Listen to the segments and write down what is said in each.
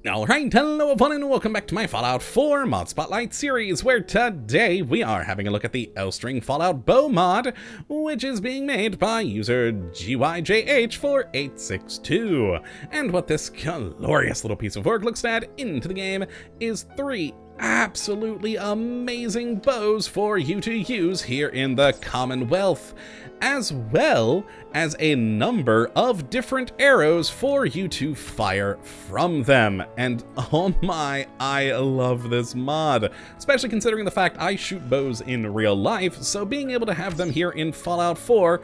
Alright, hello everyone and welcome back to my Fallout 4 Mod Spotlight series, where today we are having a look at the LString Fallout Bow mod, which is being made by user GYJH4862. And what this glorious little piece of work looks to add into the game is 3 absolutely amazing bows for you to use here in the Commonwealth, as well as a number of different arrows for you to fire from them. And oh my, I love this mod, especially considering the fact I shoot bows in real life, so being able to have them here in Fallout 4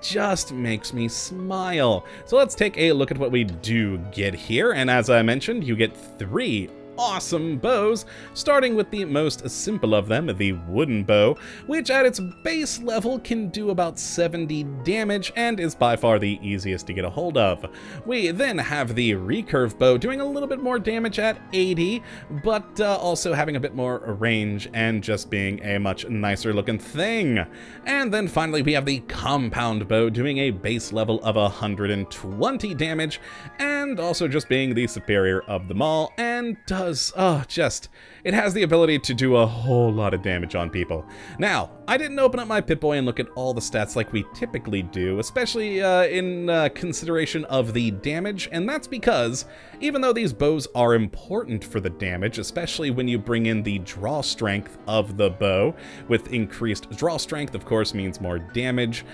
just makes me smile. So let's take a look at what we do get here, and as I mentioned, you get 3 awesome bows, starting with the most simple of them, the wooden bow, which at its base level can do about 70 damage and is by far the easiest to get a hold of. We then have the recurve bow doing a little bit more damage at 80, but also having a bit more range and just being a much nicer looking thing. And then finally we have the compound bow doing a base level of 120 damage and also just being the superior of them all, and it has the ability to do a whole lot of damage on people. Now, I didn't open up my Pip-Boy and look at all the stats like we typically do, especially in consideration of the damage, and that's because even though these bows are important for the damage, especially when you bring in the draw strength of the bow, with increased draw strength, of course, means more damage,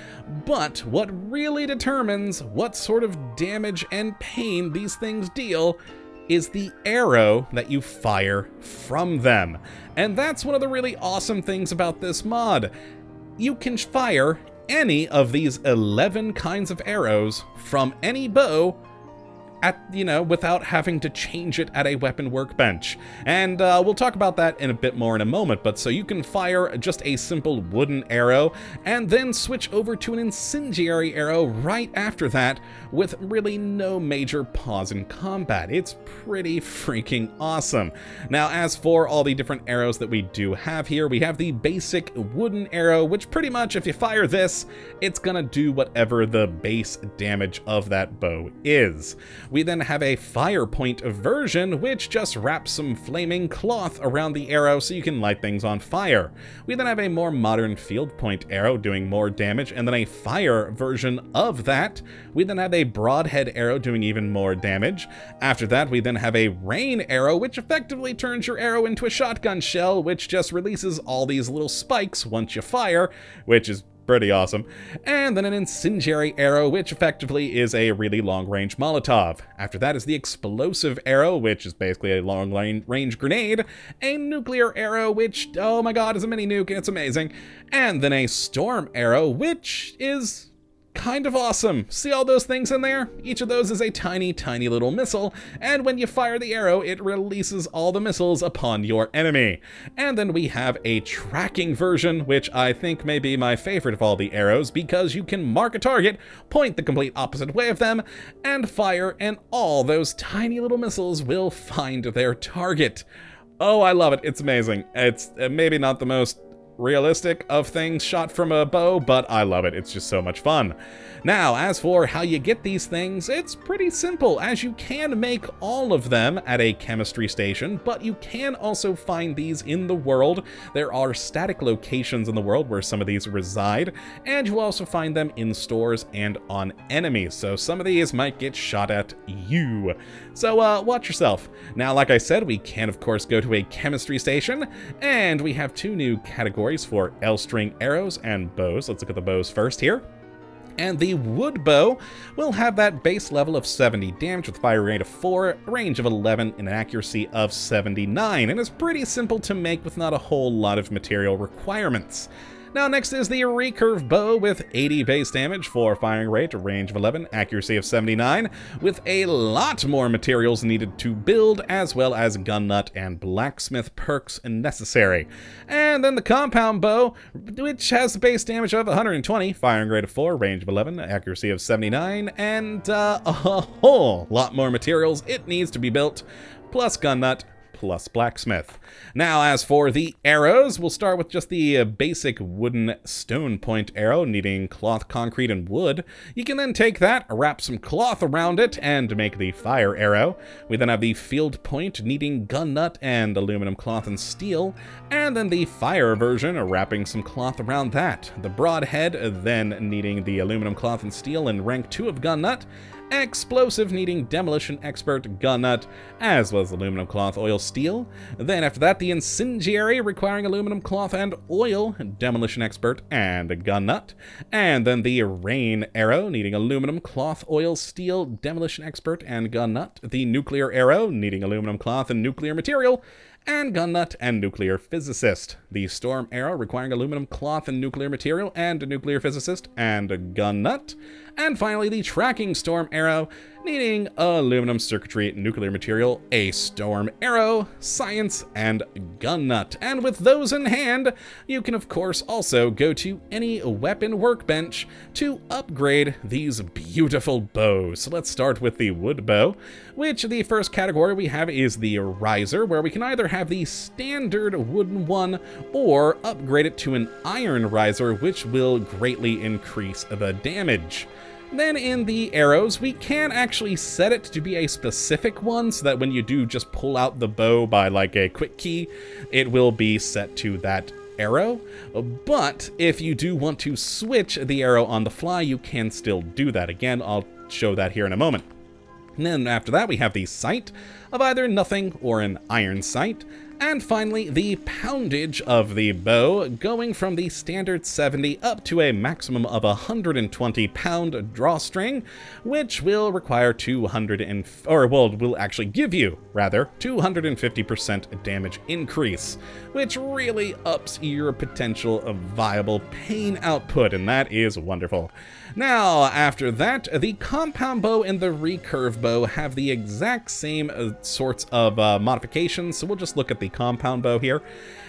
but what really determines what sort of damage and pain these things deal is the arrow that you fire from them. And that's one of the really awesome things about this mod. You can fire any of these 11 kinds of arrows from any bow without having to change it at a weapon workbench. And we'll talk about that in a bit more in a moment, but so you can fire just a simple wooden arrow and then switch over to an incendiary arrow right after that with really no major pause in combat. It's pretty freaking awesome. Now, as for all the different arrows that we do have here, we have the basic wooden arrow, which pretty much, if you fire this, it's gonna do whatever the base damage of that bow is. We then have a fire point version, which just wraps some flaming cloth around the arrow so you can light things on fire. We then have a more modern field point arrow doing more damage, and then a fire version of that. We then have a broadhead arrow doing even more damage. After that, we then have a rain arrow, which effectively turns your arrow into a shotgun shell, which just releases all these little spikes once you fire, which is pretty awesome. And then an incendiary arrow, which effectively is a really long-range Molotov. After that is the explosive arrow, which is basically a long-range grenade. A nuclear arrow, which, oh my god, is a mini nuke, and it's amazing. And then a storm arrow, which is kind of awesome. See all those things in there? Each of those is a tiny, tiny little missile, and when you fire the arrow, it releases all the missiles upon your enemy. And then we have a tracking version, which I think may be my favorite of all the arrows, because you can mark a target, point the complete opposite way of them, and fire, and all those tiny little missiles will find their target. Oh, I love it. It's amazing. It's maybe not the most realistic of things shot from a bow, but I love it. It's just so much fun. Now, as for how you get these things, it's pretty simple, as you can make all of them at a chemistry station, but you can also find these in the world. There are static locations in the world where some of these reside, and you'll also find them in stores and on enemies, so some of these might get shot at you. So watch yourself. Now, like I said, we can of course go to a chemistry station, and we have 2 new categories for LString arrows and bows. Let's look at the bows first here. And the wood bow will have that base level of 70 damage with fire rate of 4, range of 11, and an accuracy of 79, and is pretty simple to make with not a whole lot of material requirements. Now, next is the recurve bow with 80 base damage for firing rate, range of 11, accuracy of 79, with a lot more materials needed to build, as well as gun nut and blacksmith perks necessary. And then the compound bow, which has base damage of 120, firing rate of 4, range of 11, accuracy of 79, and a whole lot more materials it needs to be built, plus gun nut, plus blacksmith. Now, as for the arrows, we'll start with just the basic wooden stone point arrow, needing cloth, concrete, and wood. You can then take that, wrap some cloth around it, and make the fire arrow. We then have the field point, needing gun nut and aluminum cloth and steel, and then the fire version, wrapping some cloth around that. The broadhead, then needing the aluminum cloth and steel and rank 2 of gun nut. Explosive, needing demolition expert, gun nut, as well as aluminum cloth, oil, steel. Then after that, the incendiary, requiring aluminum cloth and oil, demolition expert, and a gun nut. And then the rain arrow, needing aluminum cloth, oil, steel, demolition expert, and gun nut. The nuclear arrow, needing aluminum cloth and nuclear material, and gun nut and nuclear physicist. The storm arrow, requiring aluminum cloth and nuclear material, and a nuclear physicist, and a gun nut. And finally, the tracking storm arrow, needing aluminum circuitry, nuclear material, a storm arrow, science, and gun nut. And with those in hand, you can of course also go to any weapon workbench to upgrade these beautiful bows. So let's start with the wood bow, which the first category we have is the riser, where we can either have the standard wooden one or upgrade it to an iron riser, which will greatly increase the damage. Then in the arrows, we can actually set it to be a specific one so that when you do just pull out the bow by like a quick key, it will be set to that arrow. But if you do want to switch the arrow on the fly, you can still do that. Again, I'll show that here in a moment. And then after that, we have the sight of either nothing or an iron sight. And finally, the poundage of the bow, going from the standard 70 up to a maximum of 120 pound drawstring, which will require will actually give you, rather, 250% damage increase, which really ups your potential of viable pain output, and that is wonderful. Now, after that, the compound bow and the recurve bow have the exact same sorts of modifications, so we'll just look at the compound bow here.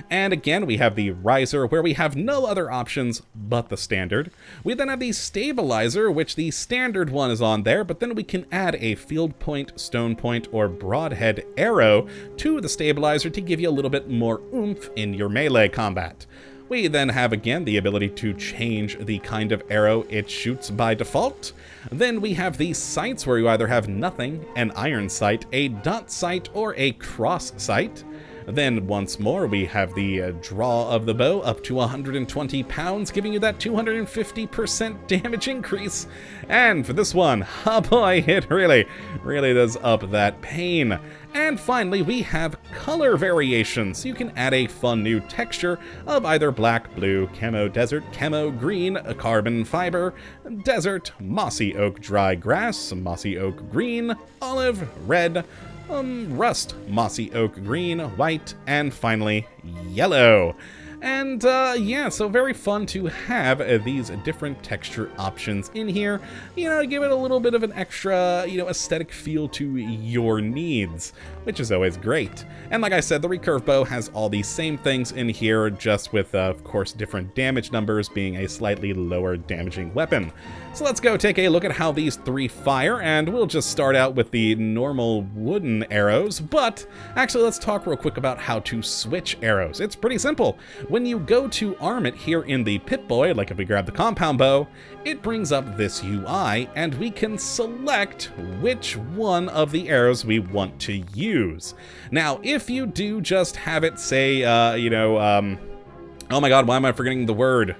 And again, we have the riser, where we have no other options but the standard. We then have the stabilizer, which the standard one is on there, but then we can add a field point, stone point, or broadhead arrow to the stabilizer to give you a little bit more oomph in your melee combat. We then have again the ability to change the kind of arrow it shoots by default. Then we have these sights, where you either have nothing, an iron sight, a dot sight, or a cross sight. Then once more, we have the draw of the bow up to 120 pounds, giving you that 250% damage increase. And for this one, oh boy, it really does up that pain. And finally, we have color variations. You can add a fun new texture of either black, blue, camo desert, camo green, carbon fiber, desert, mossy oak dry grass, mossy oak green, olive, red, rust, mossy oak green, white, and finally yellow. And yeah, so very fun to have these different texture options in here, to give it a little bit of an extra, aesthetic feel to your needs, which is always great. And like I said, the recurve bow has all these same things in here, just with, of course, different damage numbers, being a slightly lower damaging weapon. So let's go take a look at how these three fire, and we'll just start out with the normal wooden arrows, but actually let's talk real quick about how to switch arrows. It's pretty simple. When you go to arm it here in the Pip-Boy, like if we grab the compound bow, it brings up this UI, and we can select which one of the arrows we want to use. Now, if you do just have it say, oh my god, why am I forgetting the word?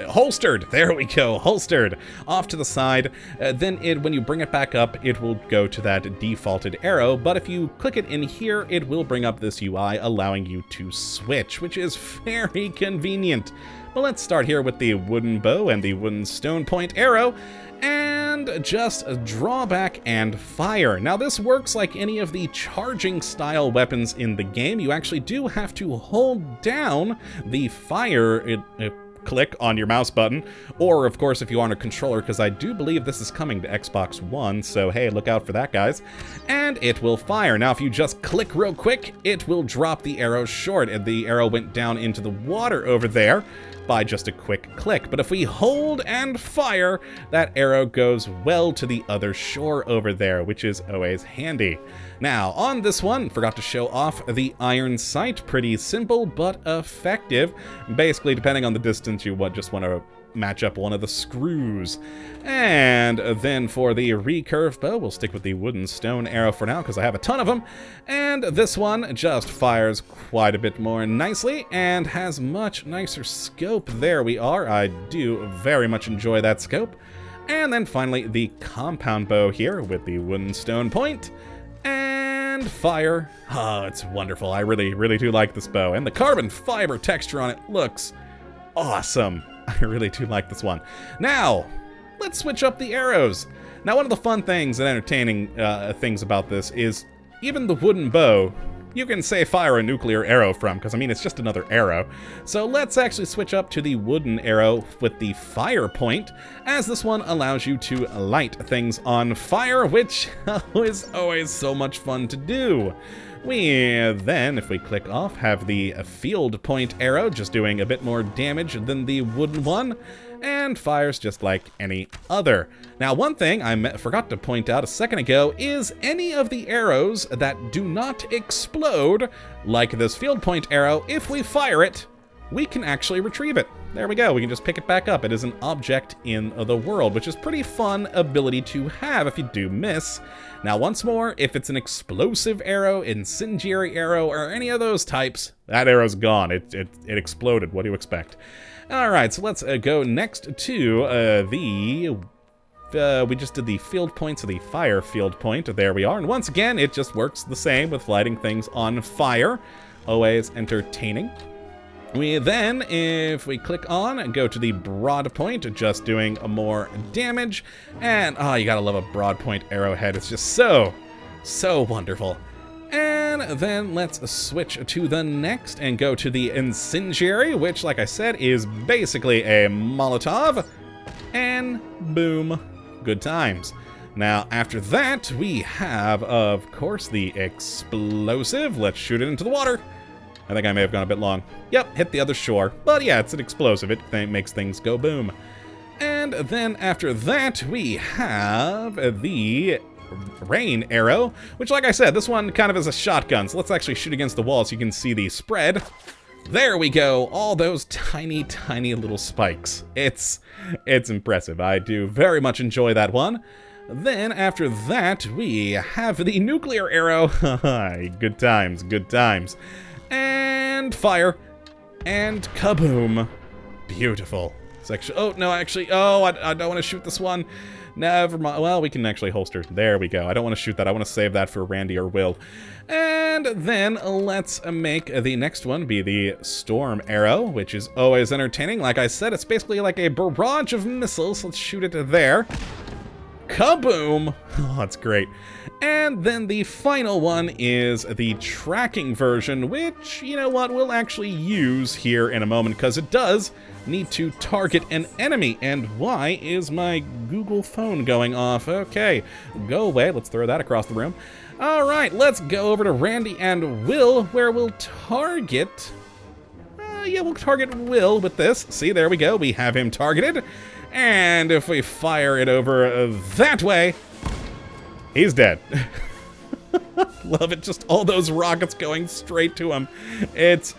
Holstered. There we go. Holstered. Off to the side. Then when you bring it back up, it will go to that defaulted arrow. But if you click it in here, it will bring up this UI, allowing you to switch, which is very convenient. But let's start here with the wooden bow and the wooden stone point arrow, and just draw back and fire. Now this works like any of the charging style weapons in the game. You actually do have to hold down the fire click on your mouse button, or of course if you want a controller, because I do believe this is coming to Xbox One, so hey, look out for that, guys. And it will fire. Now if you just click real quick, it will drop the arrow short, and the arrow went down into the water over there. by just a quick click. But if we hold and fire, that arrow goes well to the other shore over there, which is always handy. Now, on this one, forgot to show off the iron sight. Pretty simple, but effective. Basically, depending on the distance, you just want to match up one of the screws. And then for the recurve bow, we'll stick with the wooden stone arrow for now because I have a ton of them. And this one just fires quite a bit more nicely and has much nicer scope. There we are. I do very much enjoy that scope. And then finally the compound bow here with the wooden stone point and fire. Oh, it's wonderful. I really do like this bow. And the carbon fiber texture on it looks awesome. I really do like this one. Now, let's switch up the arrows. Now, one of the fun things and entertaining things about this is even the wooden bow, you can say fire a nuclear arrow from, because I mean, it's just another arrow. So let's actually switch up to the wooden arrow with the fire point, as this one allows you to light things on fire, which is always so much fun to do. We then, if we click off, have the field point arrow, just doing a bit more damage than the wooden one, and fires just like any other. Now, one thing I forgot to point out a second ago is any of the arrows that do not explode, like this field point arrow, if we fire it, we can actually retrieve it. There we go, we can just pick it back up. It is an object in the world, which is pretty fun ability to have if you do miss. Now, once more, if it's an explosive arrow, incendiary arrow, or any of those types, that arrow's gone. It exploded. What do you expect? All right, so let's go next to we just did the field point, so the fire field point. There we are. And once again, it just works the same with lighting things on fire. Always entertaining. We then, if we click on and go to the broad point, just doing more damage. And, oh, you gotta love a broad point arrowhead. It's just so wonderful. And then let's switch to the next and go to the incendiary, which, like I said, is basically a Molotov. And boom, good times. Now, after that, we have, of course, the explosive. Let's shoot it into the water. I think I may have gone a bit long. Yep, hit the other shore. But yeah, it's an explosive. It makes things go boom. And then after that, we have the rain arrow, which, like I said, this one kind of is a shotgun. So let's actually shoot against the wall so you can see the spread. There we go. All those tiny, tiny little spikes. It's impressive. I do very much enjoy that one. Then after that, we have the nuclear arrow. Good times, good times. And fire. And kaboom. Beautiful. Section. Oh, no, actually. Oh, I don't want to shoot this one. Never mind. Well, we can actually holster. There we go. I don't want to shoot that. I want to save that for Randy or Will. And then let's make the next one be the storm arrow, which is always entertaining. Like I said, it's basically like a barrage of missiles. Let's shoot it there. Kaboom! Oh, that's great. And then the final one is the tracking version, which, you know what, we'll actually use here in a moment, because it does need to target an enemy. And why is my Google phone going off? Okay, go away. Let's throw that across the room. All right, let's go over to Randy and Will, where we'll target... yeah, we'll target Will with this. See, there we go. We have him targeted. And if we fire it over that way, he's dead. Love it, just all those rockets going straight to him. It's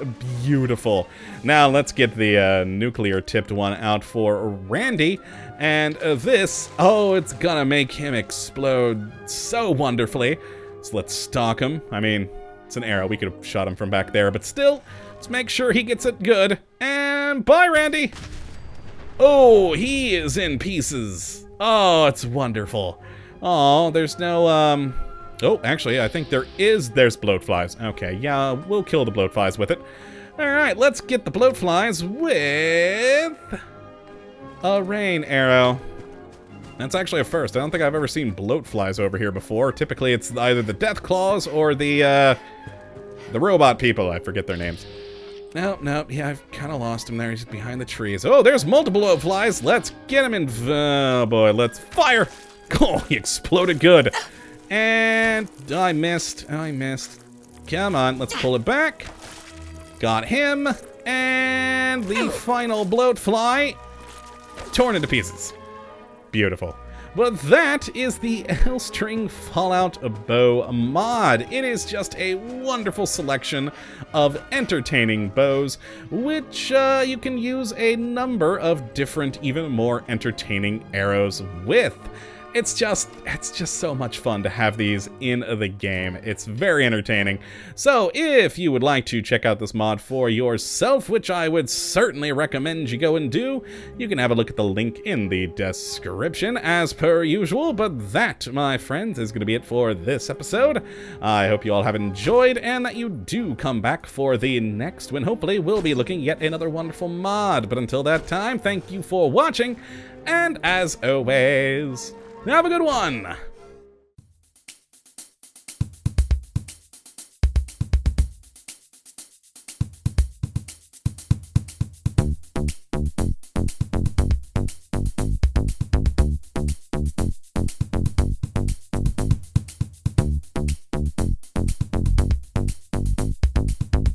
beautiful. Now let's get the nuclear tipped one out for Randy. And this, oh, it's gonna make him explode so wonderfully. So let's stalk him. I mean, it's an arrow. We could have shot him from back there, but still, let's make sure he gets it good. And bye, Randy. Oh, he is in pieces. Oh, it's wonderful. Oh, there's no, oh, actually, I think there's bloatflies. Okay, yeah, we'll kill the bloatflies with it. All right, let's get the bloatflies with a rain arrow. That's actually a first. I don't think I've ever seen bloatflies over here before. Typically, it's either the death claws or the robot people. I forget their names. No, yeah, I've kind of lost him there. He's behind the trees. Oh, there's multiple bloatflies. Let's get him in. Oh, boy, let's fire. Oh, he exploded good. And I missed. Come on, let's pull it back. Got him. And the final bloatfly torn into pieces. Beautiful. But that is the LString Fallout Bow mod. It is just a wonderful selection of entertaining bows, which you can use a number of different, even more entertaining arrows with. It's just so much fun to have these in the game. It's very entertaining. So if you would like to check out this mod for yourself, which I would certainly recommend you go and do, you can have a look at the link in the description as per usual. But that, my friends, is going to be it for this episode. I hope you all have enjoyed and that you do come back for the next when hopefully we'll be looking at yet another wonderful mod. But until that time, thank you for watching, and as always, have a good one!